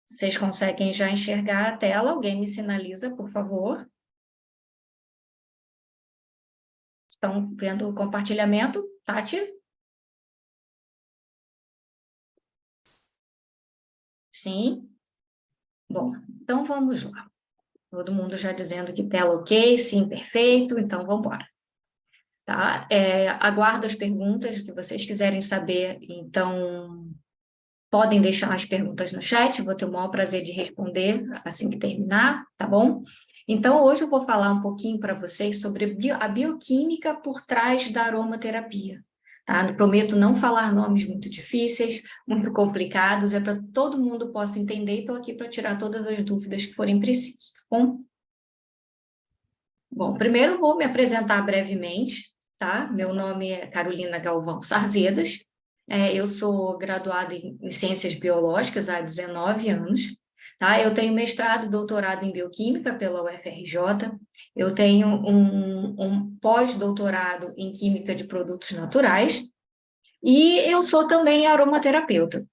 Vocês conseguem já enxergar a tela? Alguém me sinaliza, por favor. Estão vendo o compartilhamento? Tati? Sim? Bom, então vamos lá. Todo mundo já dizendo que tela ok, sim, perfeito, então vamos embora. Tá? Aguardo as perguntas que vocês quiserem saber, então podem deixar as perguntas no chat, vou ter o maior prazer de responder assim que terminar, tá bom? Então, hoje eu vou falar um pouquinho para vocês sobre a bioquímica por trás da aromaterapia. Tá? Prometo não falar nomes muito difíceis, muito complicados, é para que todo mundo possa entender e estou aqui para tirar todas as dúvidas que forem precisas, tá bom? Bom, primeiro vou me apresentar brevemente, tá? Meu nome é Carolina Galvão Sarzedas, eu sou graduada em Ciências Biológicas há 19 anos, tá? Eu tenho mestrado e doutorado em Bioquímica pela UFRJ, eu tenho um pós-doutorado em Química de Produtos Naturais, e eu sou também aromaterapeuta,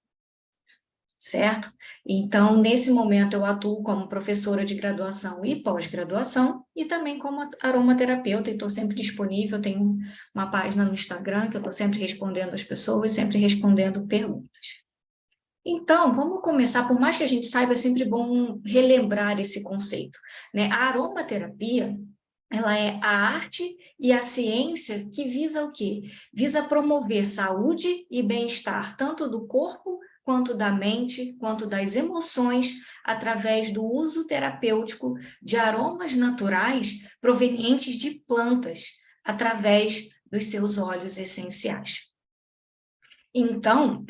certo? Então, nesse momento, eu atuo como professora de graduação e pós-graduação, e também como aromaterapeuta, e estou sempre disponível, tenho uma página no Instagram, que eu estou sempre respondendo as pessoas, sempre respondendo perguntas. Então, vamos começar, por mais que a gente saiba, é sempre bom relembrar esse conceito, né? A aromaterapia, ela é a arte e a ciência que visa o quê? Visa promover saúde e bem-estar, tanto do corpo, quanto da mente, quanto das emoções, através do uso terapêutico de aromas naturais provenientes de plantas, através dos seus óleos essenciais. Então,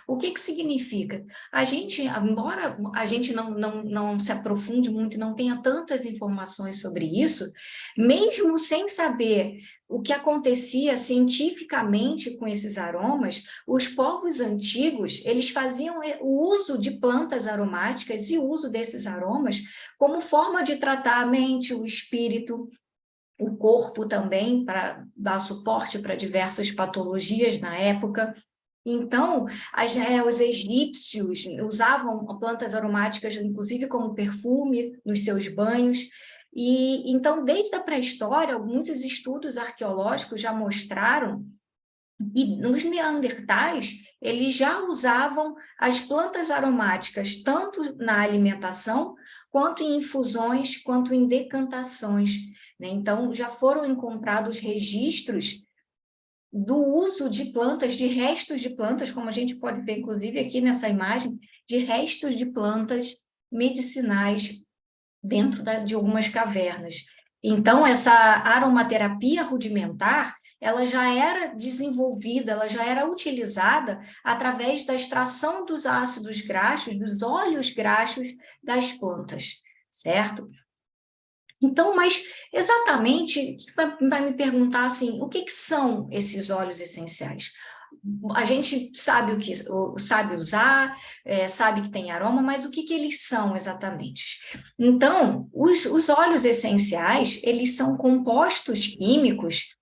o que significa? A gente, embora a gente não se aprofunde muito, não tenha tantas informações sobre isso, mesmo sem saber o que acontecia cientificamente com esses aromas, os povos antigos, eles faziam o uso de plantas aromáticas e o uso desses aromas como forma de tratar a mente, o espírito, o corpo também, para dar suporte para diversas patologias na época. Então, os egípcios usavam plantas aromáticas, inclusive como perfume, nos seus banhos. E então, desde a pré-história, muitos estudos arqueológicos já mostraram que nos neandertais, eles já usavam as plantas aromáticas, tanto na alimentação, quanto em infusões, quanto em decantações, né? Então, já foram encontrados registros do uso de plantas, de restos de plantas, como a gente pode ver, inclusive, aqui nessa imagem, de restos de plantas medicinais dentro de algumas cavernas. Então, essa aromaterapia rudimentar, ela já era desenvolvida, ela já era utilizada através da extração dos ácidos graxos, dos óleos graxos das plantas, certo? Então, mas exatamente, vai me perguntar assim, o que são esses óleos essenciais? A gente sabe sabe usar, sabe que tem aroma, mas o que eles são exatamente? Então, os óleos essenciais, eles são compostos químicos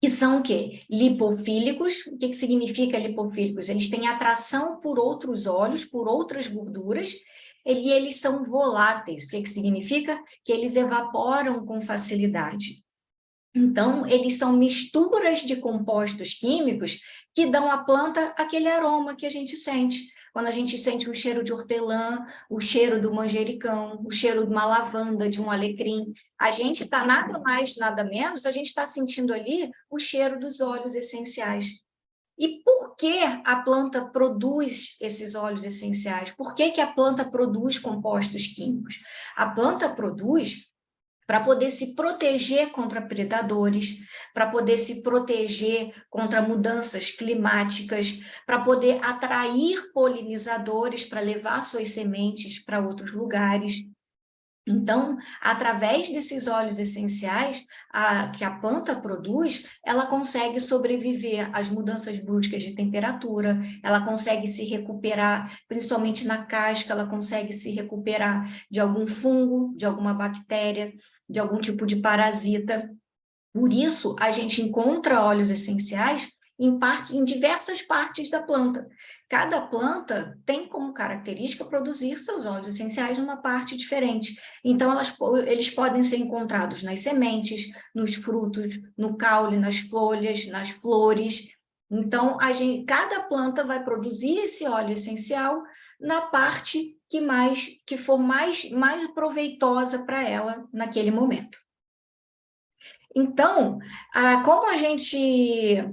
que são o quê? Lipofílicos. O que significa lipofílicos? Eles têm atração por outros óleos, por outras gorduras, e eles são voláteis. O que significa? Que eles evaporam com facilidade. Então, eles são misturas de compostos químicos que dão à planta aquele aroma que a gente sente. Quando a gente sente o cheiro de hortelã, o cheiro do manjericão, o cheiro de uma lavanda, de um alecrim, a gente está nada mais, nada menos, a gente está sentindo ali o cheiro dos óleos essenciais. E por que a planta produz esses óleos essenciais? Por que a planta produz compostos químicos? A planta produz para poder se proteger contra predadores, para poder se proteger contra mudanças climáticas, para poder atrair polinizadores para levar suas sementes para outros lugares. Então, através desses óleos essenciais que a planta produz, ela consegue sobreviver às mudanças bruscas de temperatura, ela consegue se recuperar, principalmente na casca, ela consegue se recuperar de algum fungo, de alguma bactéria, de algum tipo de parasita. Por isso, a gente encontra óleos essenciais em diversas partes da planta. Cada planta tem como característica produzir seus óleos essenciais numa parte diferente. Então, eles podem ser encontrados nas sementes, nos frutos, no caule, nas folhas, nas flores. Então, cada planta vai produzir esse óleo essencial na parte que for mais proveitosa para ela naquele momento. Então, como a gente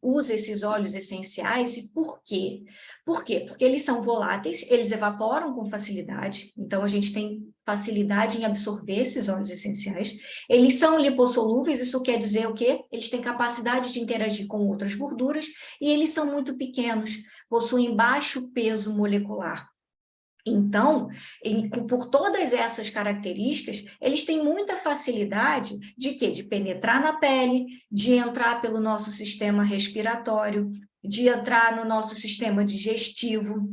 usa esses óleos essenciais e por quê? Por quê? Porque eles são voláteis, eles evaporam com facilidade, então a gente tem facilidade em absorver esses óleos essenciais. Eles são lipossolúveis, isso quer dizer o quê? Eles têm capacidade de interagir com outras gorduras e eles são muito pequenos, possuem baixo peso molecular. Então, por todas essas características, eles têm muita facilidade de quê? De penetrar na pele, de entrar pelo nosso sistema respiratório, de entrar no nosso sistema digestivo,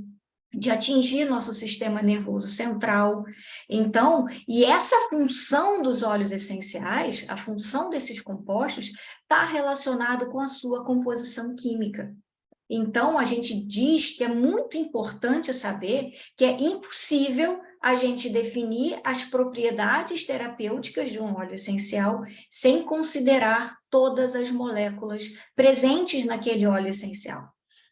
de atingir nosso sistema nervoso central. Então, e essa função dos óleos essenciais, a função desses compostos, está relacionado com a sua composição química. Então, a gente diz que é muito importante saber que é impossível a gente definir as propriedades terapêuticas de um óleo essencial sem considerar todas as moléculas presentes naquele óleo essencial.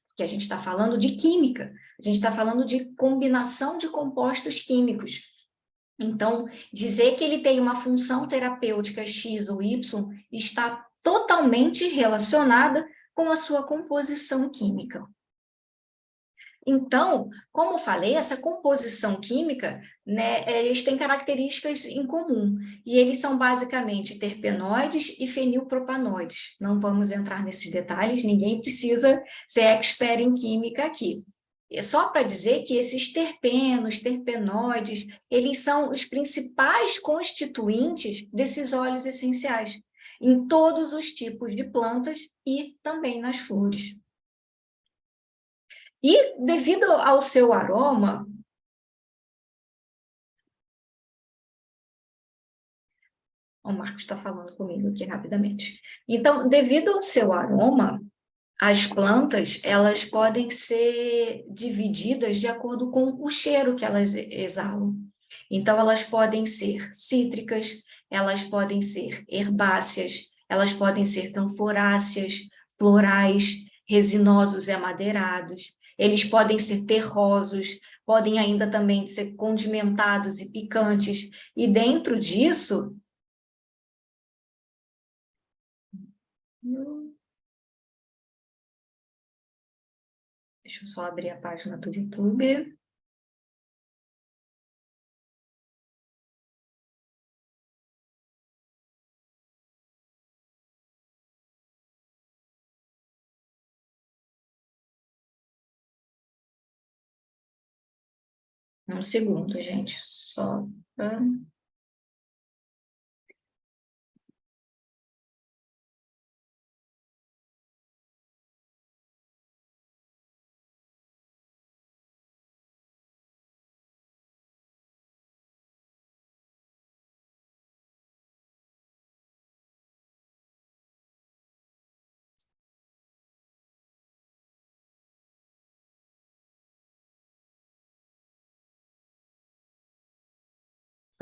Porque a gente está falando de química, a gente está falando de combinação de compostos químicos. Então, dizer que ele tem uma função terapêutica X ou Y está totalmente relacionada com a sua composição química. Então, como falei, essa composição química, né, eles têm características em comum, e eles são basicamente terpenoides e fenilpropanoides. Não vamos entrar nesses detalhes, ninguém precisa ser expert em química aqui. É só para dizer que esses terpenos, terpenoides, eles são os principais constituintes desses óleos essenciais, em todos os tipos de plantas e também nas flores. E devido ao seu aroma, o Marcos está falando comigo aqui rapidamente. Então, devido ao seu aroma, as plantas elas podem ser divididas de acordo com o cheiro que elas exalam. Então, elas podem ser cítricas, elas podem ser herbáceas, elas podem ser canforáceas, florais, resinosos e amadeirados. Eles podem ser terrosos, podem ainda também ser condimentados e picantes. E dentro disso, deixa eu só abrir a página do YouTube. Um segundo, gente, só.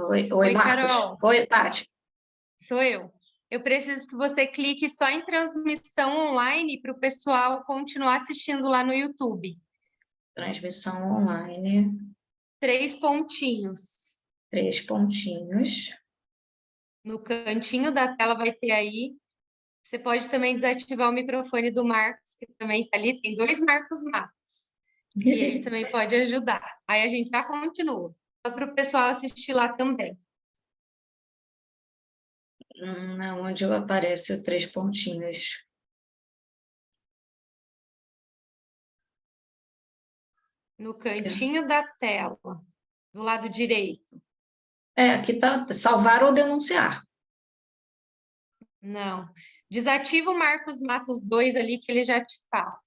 Oi, Oi, Marcos. Carol. Oi, Tati. Sou eu. Eu preciso que você clique só em transmissão online para o pessoal continuar assistindo lá no YouTube. Transmissão online. 3 pontinhos. 3 pontinhos. No cantinho da tela vai ter aí. Você pode também desativar o microfone do Marcos, que também está ali. Tem 2 Marcos Matos. E ele também pode ajudar. Aí a gente já continua. Só para o pessoal assistir lá também. Onde aparece os 3 pontinhos. No cantinho da tela, do lado direito. Aqui está salvar ou denunciar. Não. Desativa o Marcos Matos 2 ali, que ele já te fala.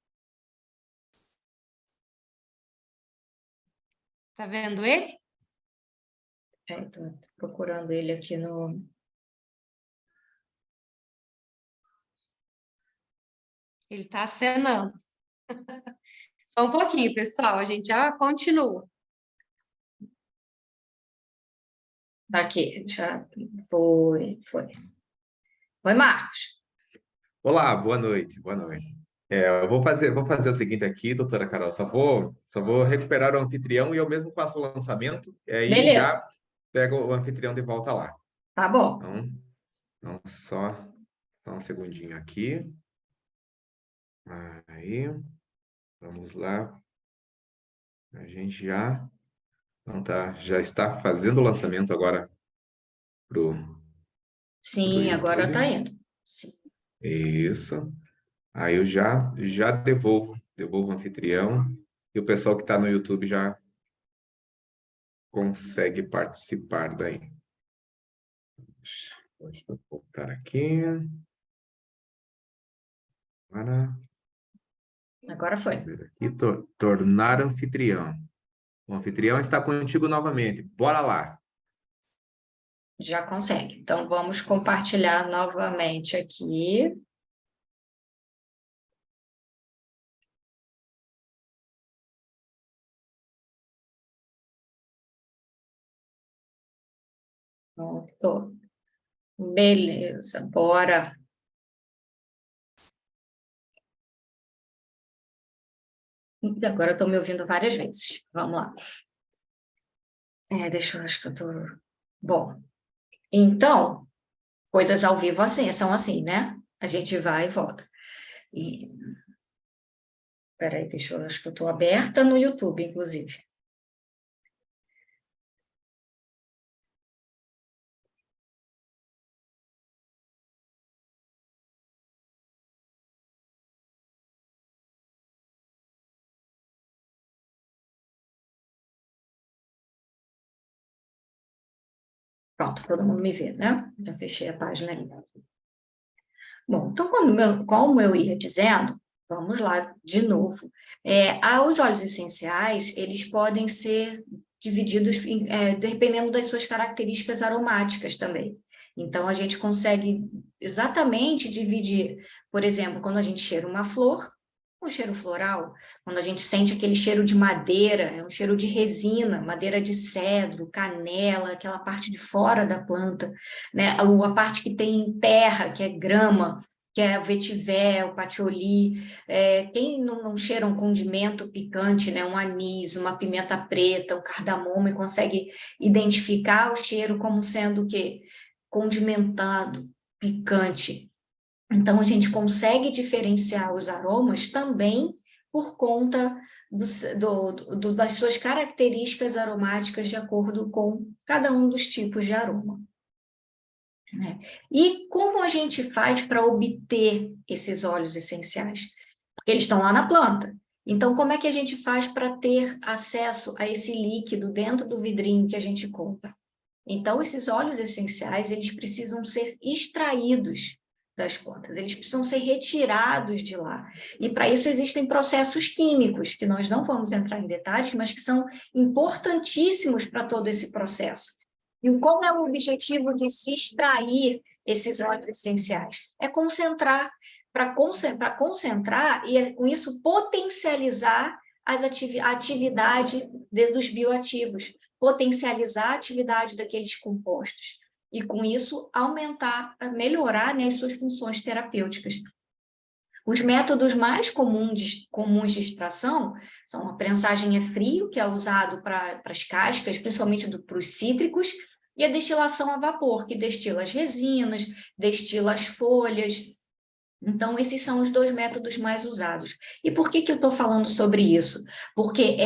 Tá vendo ele? Estou procurando ele aqui no. Ele está acenando. Só um pouquinho, pessoal, a gente já continua. Aqui, já foi. Foi, Marcos. Olá, boa noite, boa noite. Eu vou fazer o seguinte aqui, doutora Carol, só vou recuperar o anfitrião e eu mesmo faço o lançamento, e aí Beleza, já pego o anfitrião de volta lá. tá bom. Então só um segundinho aqui. Aí, vamos lá. A gente já está fazendo o lançamento agora pro Sim, agora tá YouTube. indo. Sim. Isso. Aí eu já devolvo o anfitrião e o pessoal que está no YouTube já consegue participar daí. Deixa eu voltar aqui. Agora foi. Aqui, tornar anfitrião. O anfitrião está contigo novamente. Bora lá. Já consegue. Então, vamos compartilhar novamente aqui. Pronto. Beleza, bora. Agora eu estou me ouvindo várias vezes. Vamos lá. Deixa eu, acho que eu estou... Bom, então, coisas ao vivo assim, são assim, né? A gente vai e volta. E... Peraí, deixa eu, acho que eu estou aberta no YouTube, inclusive. Pronto, todo mundo me vê, né? Já fechei a página aí. Bom, então, como eu ia dizendo, vamos lá de novo. Os óleos essenciais, eles podem ser divididos dependendo das suas características aromáticas também. Então, a gente consegue exatamente dividir, por exemplo, quando a gente cheira uma flor, um cheiro floral, quando a gente sente aquele cheiro de madeira, é um cheiro de resina, madeira de cedro, canela, aquela parte de fora da planta, né? A parte que tem terra, que é grama, que é o vetiver, o patchouli. Quem não cheira um condimento picante, né? Um anis, uma pimenta preta, um cardamomo, e consegue identificar o cheiro como sendo o quê? Condimentado, picante. Então, a gente consegue diferenciar os aromas também por conta das suas características aromáticas de acordo com cada um dos tipos de aroma, né? E como a gente faz para obter esses óleos essenciais? Porque eles estão lá na planta. Então, como é que a gente faz para ter acesso a esse líquido dentro do vidrinho que a gente compra? Então, esses óleos essenciais, eles precisam ser extraídos das plantas, eles precisam ser retirados de lá. E para isso existem processos químicos, que nós não vamos entrar em detalhes, mas que são importantíssimos para todo esse processo. E qual é o objetivo de se extrair esses óleos essenciais? É concentrar, para concentrar e, com isso, potencializar a atividade dos bioativos, potencializar a atividade daqueles compostos e, com isso, melhorar, né, as suas funções terapêuticas. Os métodos mais comuns de extração são a prensagem a frio, que é usado para as cascas, principalmente para os cítricos, e a destilação a vapor, que destila as resinas, destila as folhas. Então, esses são os dois métodos mais usados. E por que eu estou falando sobre isso? Porque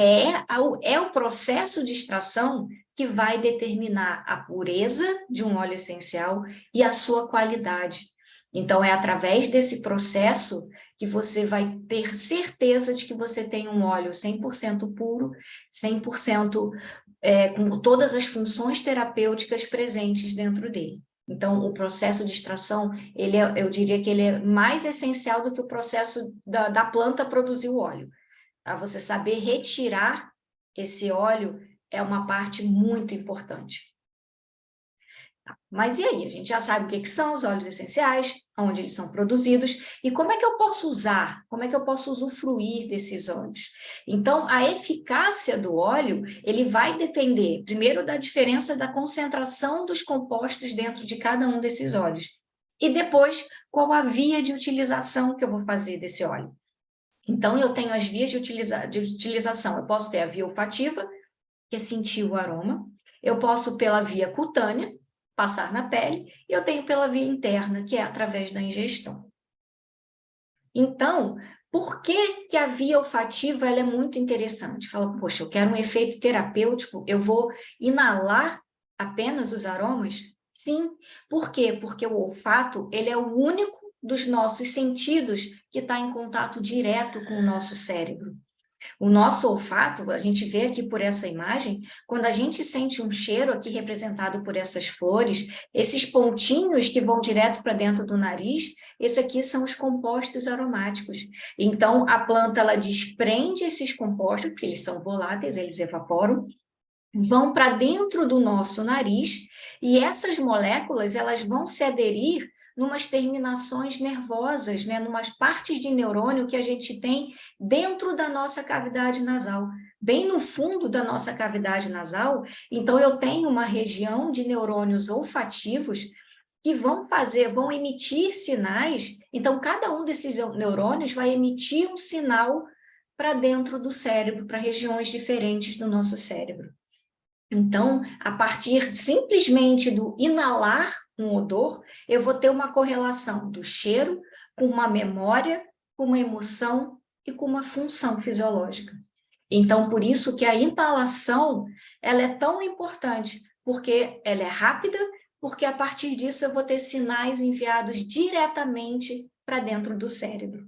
é o processo de extração que vai determinar a pureza de um óleo essencial e a sua qualidade. Então, é através desse processo que você vai ter certeza de que você tem um óleo 100% puro, 100% com todas as funções terapêuticas presentes dentro dele. Então, o processo de extração, eu diria que ele é mais essencial do que o processo da planta produzir o óleo. Tá? Você saber retirar esse óleo é uma parte muito importante. Mas e aí? A gente já sabe o que são os óleos essenciais, onde eles são produzidos, e como é que eu posso usar, como é que eu posso usufruir desses óleos? Então, a eficácia do óleo, ele vai depender, primeiro, da diferença da concentração dos compostos dentro de cada um desses óleos, e depois, qual a via de utilização que eu vou fazer desse óleo. Então, eu tenho as vias de utilização. Eu posso ter a via olfativa, que é sentir o aroma. Eu posso, pela via cutânea, passar na pele. E eu tenho pela via interna, que é através da ingestão. Então, por que que a via olfativa ela é muito interessante? Fala, poxa, eu quero um efeito terapêutico, eu vou inalar apenas os aromas? Sim. Por quê? Porque o olfato ele é o único dos nossos sentidos que está em contato direto com o nosso cérebro. O nosso olfato, a gente vê aqui por essa imagem, quando a gente sente um cheiro aqui representado por essas flores, esses pontinhos que vão direto para dentro do nariz, esses aqui são os compostos aromáticos. Então, a planta, ela desprende esses compostos, porque eles são voláteis, eles evaporam, vão para dentro do nosso nariz, e essas moléculas, elas vão se aderir numas terminações nervosas, né, numas partes de neurônio que a gente tem dentro da nossa cavidade nasal, bem no fundo da nossa cavidade nasal. Então, eu tenho uma região de neurônios olfativos que vão emitir sinais. Então, cada um desses neurônios vai emitir um sinal para dentro do cérebro, para regiões diferentes do nosso cérebro. Então, a partir simplesmente do inalar um odor, eu vou ter uma correlação do cheiro com uma memória, com uma emoção e com uma função fisiológica. Então, por isso que a inalação, ela é tão importante, porque ela é rápida, porque a partir disso eu vou ter sinais enviados diretamente para dentro do cérebro.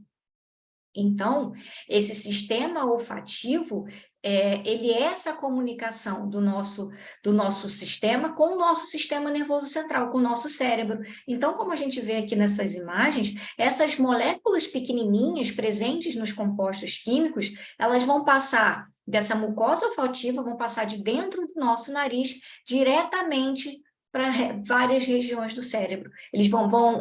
Então, esse sistema olfativo, ele é essa comunicação do nosso sistema com o nosso sistema nervoso central, com o nosso cérebro. Então, como a gente vê aqui nessas imagens, essas moléculas pequenininhas presentes nos compostos químicos, elas vão passar dessa mucosa olfativa, vão passar de dentro do nosso nariz diretamente para várias regiões do cérebro.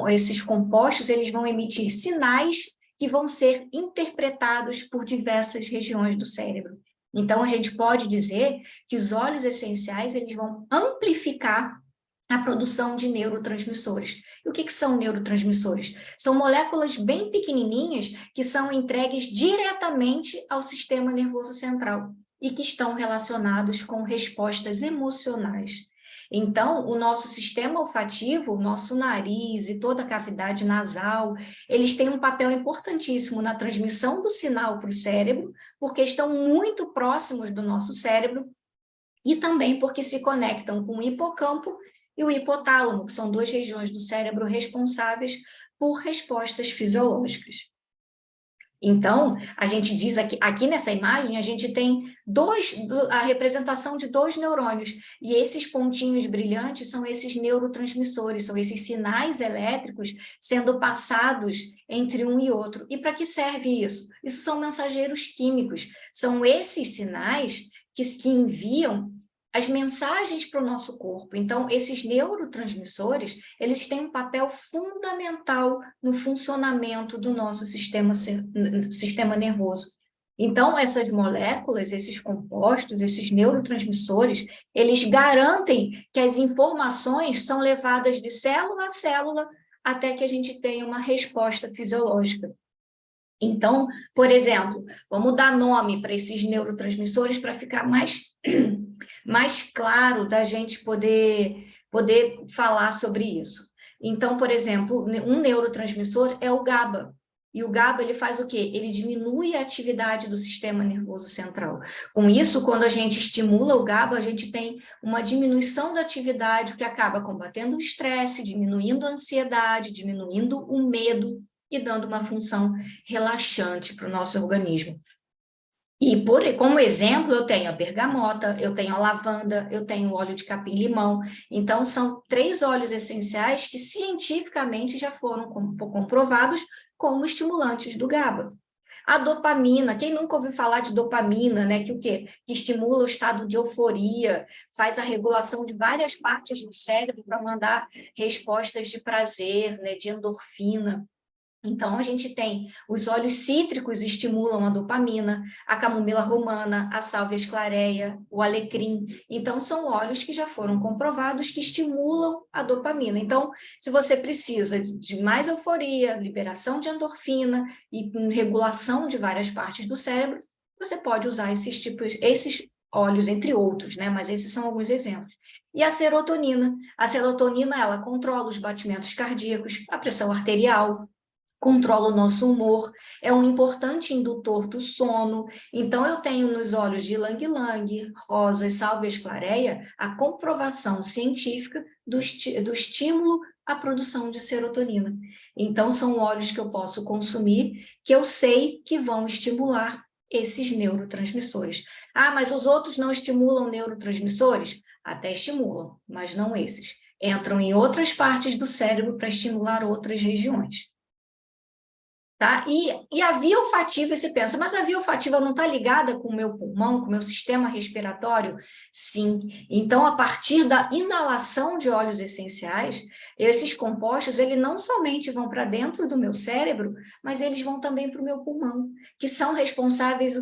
Esses compostos, eles vão emitir sinais que vão ser interpretados por diversas regiões do cérebro. Então, a gente pode dizer que os óleos essenciais eles vão amplificar a produção de neurotransmissores. E o que são neurotransmissores? São moléculas bem pequenininhas que são entregues diretamente ao sistema nervoso central e que estão relacionados com respostas emocionais. Então, o nosso sistema olfativo, o nosso nariz e toda a cavidade nasal, eles têm um papel importantíssimo na transmissão do sinal para o cérebro, porque estão muito próximos do nosso cérebro e também porque se conectam com o hipocampo e o hipotálamo, que são duas regiões do cérebro responsáveis por respostas fisiológicas. Então, a gente diz aqui nessa imagem, a gente tem a representação de dois neurônios, e esses pontinhos brilhantes são esses neurotransmissores, são esses sinais elétricos sendo passados entre um e outro. E para que serve isso? Isso são mensageiros químicos, são esses sinais que enviam as mensagens para o nosso corpo. Então, esses neurotransmissores, eles têm um papel fundamental no funcionamento do nosso sistema nervoso. Então, essas moléculas, esses compostos, esses neurotransmissores, eles garantem que as informações são levadas de célula a célula até que a gente tenha uma resposta fisiológica. Então, por exemplo, vamos dar nome para esses neurotransmissores para ficar mais claro da gente poder falar sobre isso. Então, por exemplo, um neurotransmissor é o GABA. E o GABA, ele faz o quê? Ele diminui a atividade do sistema nervoso central. Com isso, quando a gente estimula o GABA, a gente tem uma diminuição da atividade, que acaba combatendo o estresse, diminuindo a ansiedade, diminuindo o medo e dando uma função relaxante para o nosso organismo. E como exemplo, eu tenho a bergamota, eu tenho a lavanda, eu tenho o óleo de capim-limão. Então, são 3 óleos essenciais que cientificamente já foram comprovados como estimulantes do GABA. A dopamina, quem nunca ouviu falar de dopamina, né? Que o quê? Que estimula o estado de euforia, faz a regulação de várias partes do cérebro para mandar respostas de prazer, né? De endorfina. Então, a gente tem os óleos cítricos estimulam a dopamina, a camomila romana, a sálvia esclareia, o alecrim. Então, são óleos que já foram comprovados que estimulam a dopamina. Então, se você precisa de mais euforia, liberação de endorfina e regulação de várias partes do cérebro, você pode usar esses óleos, entre outros, né? Mas esses são alguns exemplos. E a serotonina. A serotonina, ela controla os batimentos cardíacos, a pressão arterial, controla o nosso humor, é um importante indutor do sono. Então, eu tenho nos óleos de ylang-ylang, rosa e sálvia esclareia a comprovação científica do estímulo à produção de serotonina. Então, são óleos que eu posso consumir, que eu sei que vão estimular esses neurotransmissores. Ah, mas os outros não estimulam neurotransmissores? Até estimulam, mas não esses. Entram em outras partes do cérebro para estimular outras regiões. Tá? E a via olfativa, você pensa, mas a via olfativa não está ligada com o meu pulmão, com o meu sistema respiratório? Sim. Então, a partir da inalação de óleos essenciais, esses compostos, eles não somente vão para dentro do meu cérebro, mas eles vão também para o meu pulmão, que são responsáveis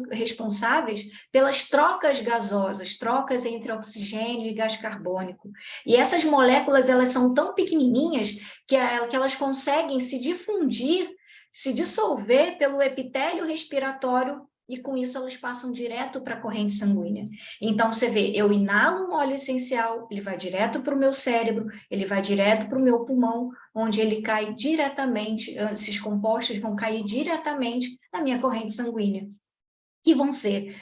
pelas trocas gasosas, trocas entre oxigênio e gás carbônico. E essas moléculas, elas são tão pequenininhas que elas conseguem se difundir, se dissolver pelo epitélio respiratório e com isso elas passam direto para a corrente sanguínea. Então você vê, eu inalo um óleo essencial, ele vai direto para o meu cérebro, ele vai direto para o meu pulmão, onde ele cai diretamente, esses compostos vão cair diretamente na minha corrente sanguínea, que vão ser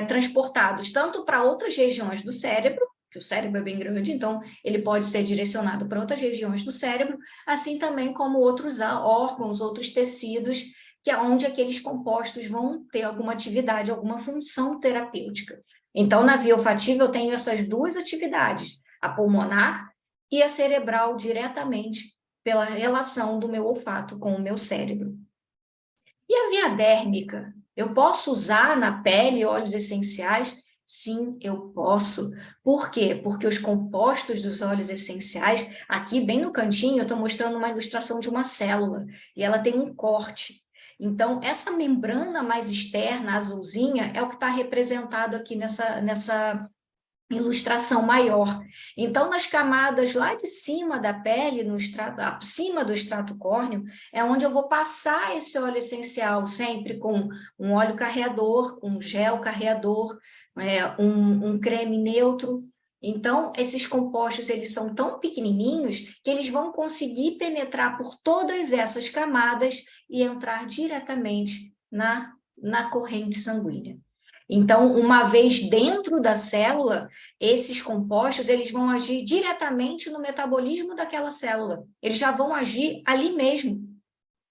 transportados tanto para outras regiões do cérebro, que o cérebro é bem grande, então ele pode ser direcionado para outras regiões do cérebro, assim também como outros órgãos, outros tecidos, que é onde aqueles compostos vão ter alguma atividade, alguma função terapêutica. Então, na via olfativa, eu tenho essas duas atividades, a pulmonar e a cerebral, diretamente pela relação do meu olfato com o meu cérebro. E a via dérmica? Eu posso usar na pele óleos essenciais? Sim, eu posso. Por quê? Porque os compostos dos óleos essenciais, aqui bem no cantinho, eu estou mostrando uma ilustração de uma célula, e ela tem um corte. Então, essa membrana mais externa, azulzinha, é o que está representado aqui nessa ilustração maior. Então, nas camadas lá de cima da pele, acima do extrato córneo, é onde eu vou passar esse óleo essencial, sempre com um óleo carreador, um gel carreador, um creme neutro. Então, esses compostos, eles são tão pequenininhos que eles vão conseguir penetrar por todas essas camadas e entrar diretamente na corrente sanguínea. Então, uma vez dentro da célula, esses compostos eles vão agir diretamente no metabolismo daquela célula. Eles já vão agir ali mesmo.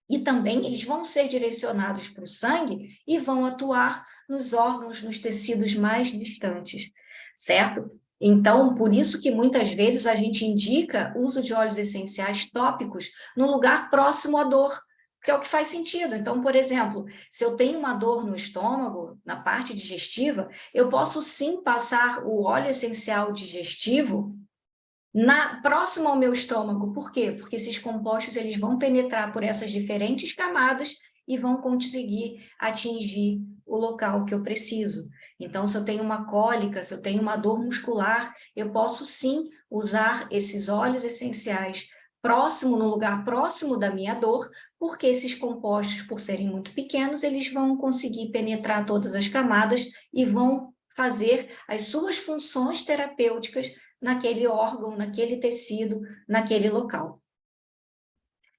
E também eles vão ser direcionados para o sangue e vão atuar nos órgãos, nos tecidos mais distantes, certo? Então, por isso que muitas vezes a gente indica o uso de óleos essenciais tópicos no lugar próximo à dor, que é o que faz sentido. Então, por exemplo, se eu tenho uma dor no estômago, na parte digestiva, eu posso sim passar o óleo essencial digestivo próximo ao meu estômago. Por quê? Porque esses compostos eles vão penetrar por essas diferentes camadas e vão conseguir atingir o local que eu preciso. Então, se eu tenho uma cólica, se eu tenho uma dor muscular, eu posso sim usar esses óleos essenciais no lugar próximo da minha dor, porque esses compostos, por serem muito pequenos, eles vão conseguir penetrar todas as camadas e vão fazer as suas funções terapêuticas naquele órgão, naquele tecido, naquele local.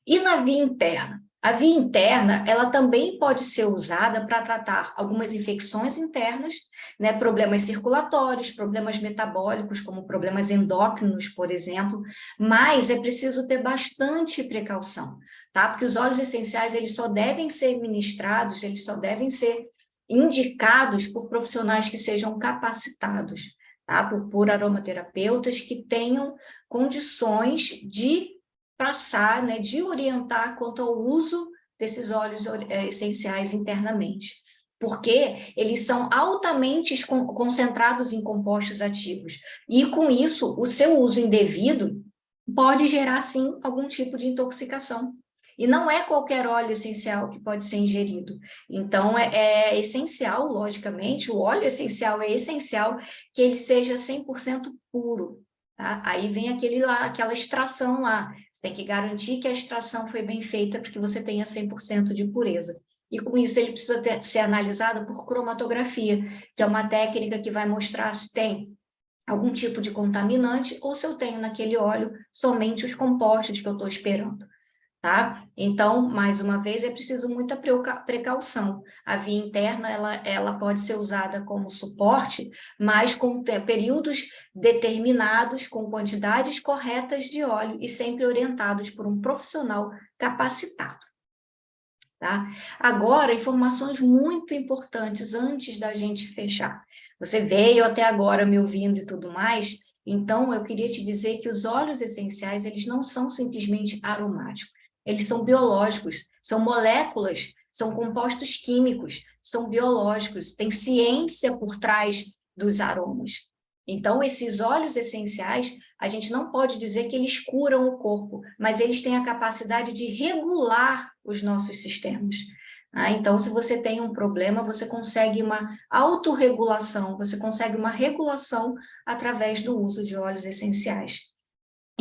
E na via interna? A via interna, ela também pode ser usada para tratar algumas infecções internas, né, problemas circulatórios, problemas metabólicos, como problemas endócrinos, por exemplo, mas é preciso ter bastante precaução, tá? Porque os óleos essenciais, eles só devem ser ministrados, eles só devem ser indicados por profissionais que sejam capacitados, tá? Por aromaterapeutas que tenham condições de passar, né, de orientar quanto ao uso desses óleos essenciais internamente, porque eles são altamente concentrados em compostos ativos, e com isso, o seu uso indevido pode gerar, sim, algum tipo de intoxicação. E não é qualquer óleo essencial que pode ser ingerido. Então, é essencial, logicamente, o óleo essencial é essencial que ele seja 100% puro. Tá? Aí vem aquela extração lá. Você tem que garantir que a extração foi bem feita para que você tenha 100% de pureza. E com isso ele precisa ser analisado por cromatografia, que é uma técnica que vai mostrar se tem algum tipo de contaminante ou se eu tenho naquele óleo somente os compostos que eu estou esperando. Tá? Então, mais uma vez, é preciso muita precaução. A via interna, ela pode ser usada como suporte, mas com períodos determinados, com quantidades corretas de óleo e sempre orientados por um profissional capacitado. Tá? Agora, informações muito importantes antes da gente fechar. Você veio até agora me ouvindo e tudo mais, então eu queria te dizer que os óleos essenciais, eles não são simplesmente aromáticos. Eles são biológicos, são moléculas, são compostos químicos, são biológicos, tem ciência por trás dos aromas. Então, esses óleos essenciais, a gente não pode dizer que eles curam o corpo, mas eles têm a capacidade de regular os nossos sistemas. Então, se você tem um problema, você consegue uma autorregulação, você consegue uma regulação através do uso de óleos essenciais.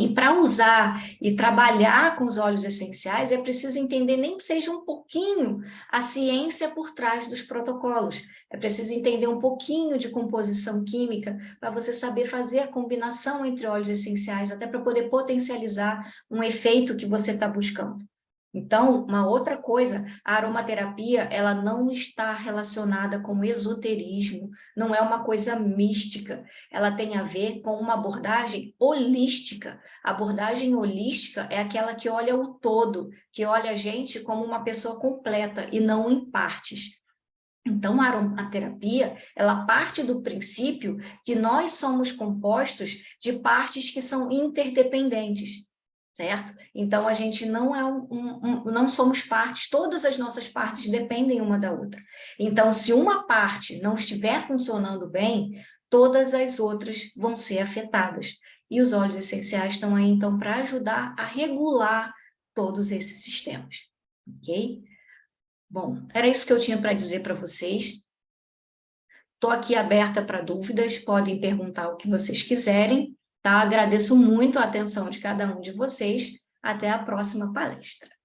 E para usar e trabalhar com os óleos essenciais, é preciso entender, nem que seja um pouquinho, a ciência por trás dos protocolos. É preciso entender um pouquinho de composição química para você saber fazer a combinação entre óleos essenciais, até para poder potencializar um efeito que você está buscando. Então, uma outra coisa, a aromaterapia, ela não está relacionada com esoterismo, não é uma coisa mística, ela tem a ver com uma abordagem holística. A abordagem holística é aquela que olha o todo, que olha a gente como uma pessoa completa e não em partes. Então, a aromaterapia, ela parte do princípio que nós somos compostos de partes que são interdependentes. Certo? Então, a gente não não somos partes, todas as nossas partes dependem uma da outra. Então, se uma parte não estiver funcionando bem, todas as outras vão ser afetadas. E os óleos essenciais estão aí, então, para ajudar a regular todos esses sistemas. Ok? Bom, era isso que eu tinha para dizer para vocês. Estou aqui aberta para dúvidas, podem perguntar o que vocês quiserem. Tá? Agradeço muito a atenção de cada um de vocês. Até a próxima palestra.